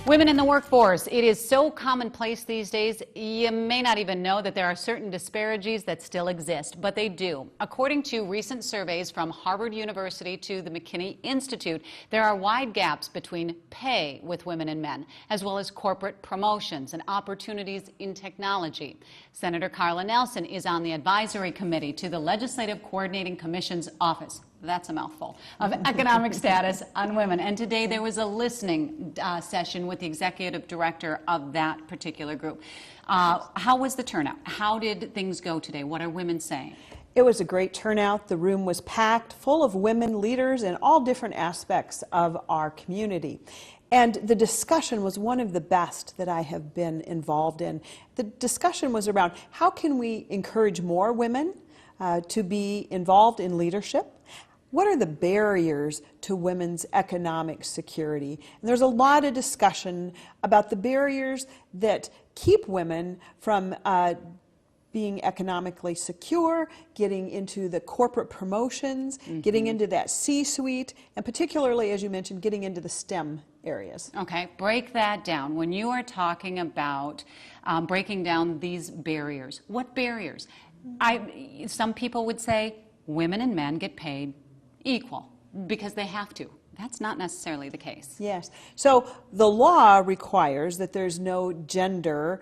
Women in the workforce. It is so commonplace these days, you may not even know that there are certain disparities that still exist, but they do. According to recent surveys from Harvard University to the McKinney Institute, there are wide gaps between pay with women and men, as well as corporate promotions and opportunities in technology. Senator Carla Nelson is on the advisory committee to the Legislative Coordinating Commission's office. That's a mouthful, of economic status on women. And today there was a listening session with the executive director of that particular group. How was the turnout? How did things go today? What are women saying? It was a great turnout. The room was packed, full of women leaders in all different aspects of our community. And the discussion was one of the best that I have been involved in. The discussion was around how can we encourage more women to be involved in leadership? What are the barriers to women's economic security? And there's a lot of discussion about the barriers that keep women from being economically secure, getting into the corporate promotions, getting into that C-suite, and particularly, as you mentioned, getting into the STEM areas. Okay, break that down. When you are talking about breaking down these barriers, what barriers? Some people would say women and men get paid equal because they have to. That's not necessarily the case. Yes. So the law requires that there's no gender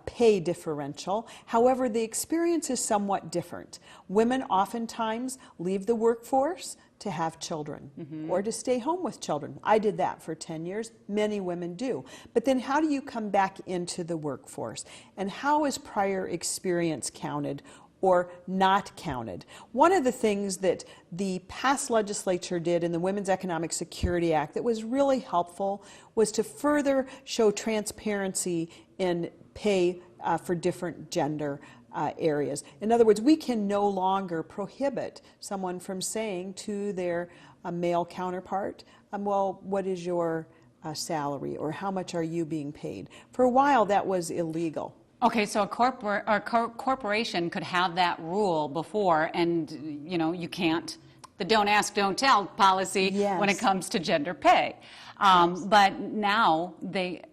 pay differential. However, the experience is somewhat different. Women oftentimes leave the workforce to have children or to stay home with children. I did that for 10 years. Many women do. But then how do you come back into the workforce? And how is prior experience counted or not counted? One of the things that the past legislature did in the Women's Economic Security Act that was really helpful was to further show transparency in pay for different gender areas. In other words, we can no longer prohibit someone from saying to their male counterpart, well, what is your salary, or how much are you being paid? For a while that was illegal. Okay, so a corporation could have that rule before, and you can't, the don't ask, don't tell policy when it comes to gender pay. But now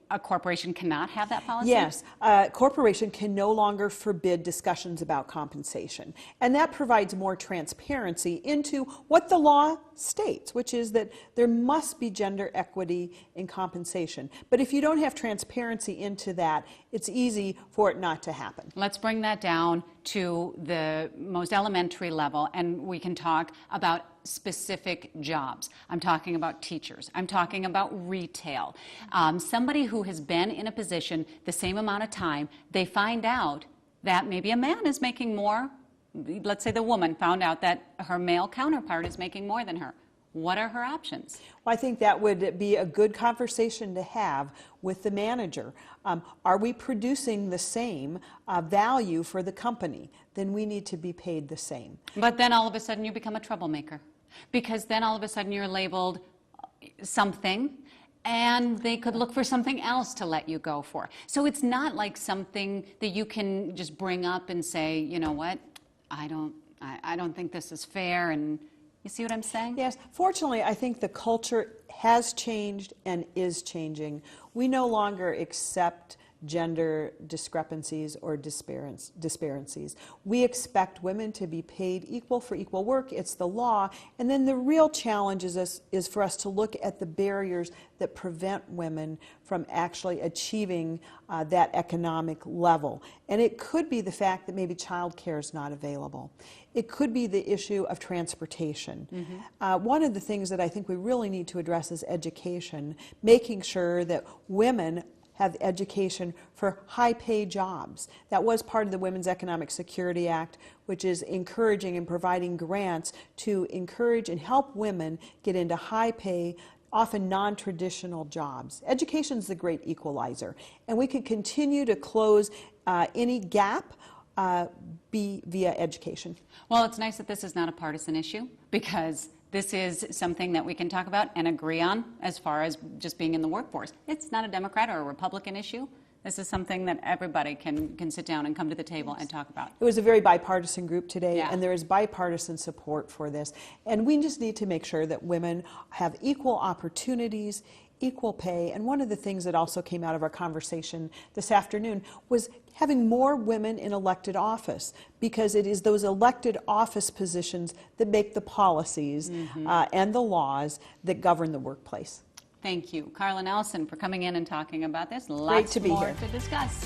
a corporation cannot have that policy? Yes, a corporation can no longer forbid discussions about compensation. And that provides more transparency into what the law states, which is that there must be gender equity in compensation. But if you don't have transparency into that, it's easy for it not to happen. Let's bring that down to the most elementary level, and we can talk about specific jobs. I'm talking about teachers. I'm talking about retail. Somebody who has been in a position the same amount of time, they find out that maybe a man is making more. Let's say the woman found out that her male counterpart is making more than her. What are her options? Well, I think that would be a good conversation to have with the manager. Are we producing the same value for the company? Then we need to be paid the same. But then all of a sudden you become a troublemaker, because then all of a sudden you're labeled something, and they could look for something else to let you go for. So it's not like something that you can just bring up and say, you know what, I don't think this is fair, and you see what I'm saying? Yes. Fortunately, I think the culture has changed and is changing. We no longer accept gender discrepancies or disparities. We expect women to be paid equal for equal work. It's the law. And then the real challenge is for us to look at the barriers that prevent women from actually achieving that economic level. And it could be the fact that maybe child care is not available. It could be the issue of transportation. One of the things that I think we really need to address is education, making sure that women have education for high-paid jobs. That was part of the Women's Economic Security Act, which is encouraging and providing grants to encourage and help women get into high-pay, often non-traditional jobs. Education is the great equalizer, and we can continue to close any gap via education. Well, it's nice that this is not a partisan issue, because this is something that we can talk about and agree on as far as just being in the workforce. It's not a Democrat or a Republican issue. This is something that everybody can sit down and come to the table and talk about. It was a very bipartisan group today, and there is bipartisan support for this. And we just need to make sure that women have equal opportunities equal pay. And one of the things that also came out of our conversation this afternoon was having more women in elected office, because it is those elected office positions that make the policies and the laws that govern the workplace. Thank you, Carla Nelson, for coming in and talking about this. Great Lots to be more here. to discuss.